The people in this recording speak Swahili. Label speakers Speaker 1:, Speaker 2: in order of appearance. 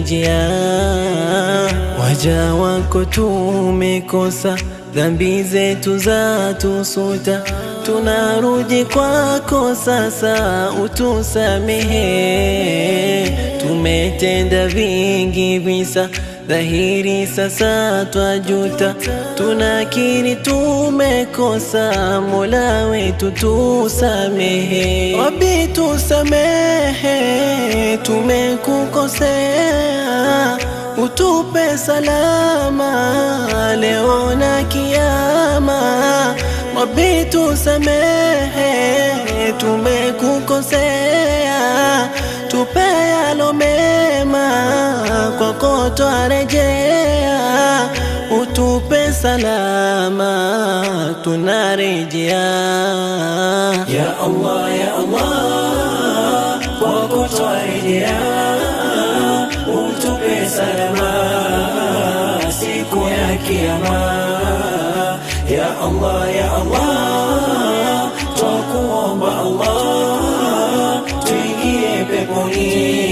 Speaker 1: tunarejea. Waja wako tumekosa, dhambi zetu za tusuta, tunarudi kwako sasa utusamehe. Tumetenda vingi visa, dhahiri sasa twajuta, tunakiri tumekosa, Mola wetu tusamehe. Rabbi tusamehe, tumekukosea, utupe salama leo na kiyama. Rabbi tusamehe, tumekukosea, tupe yalo mema, kwako twarejea, utupe salama tunarejea.
Speaker 2: Ya Allah, ya Allah, kwako twarejea, utupe salama siku ya kiyama. Ya Allah, ya Allah, twakuomba Allah, tuingie peponi.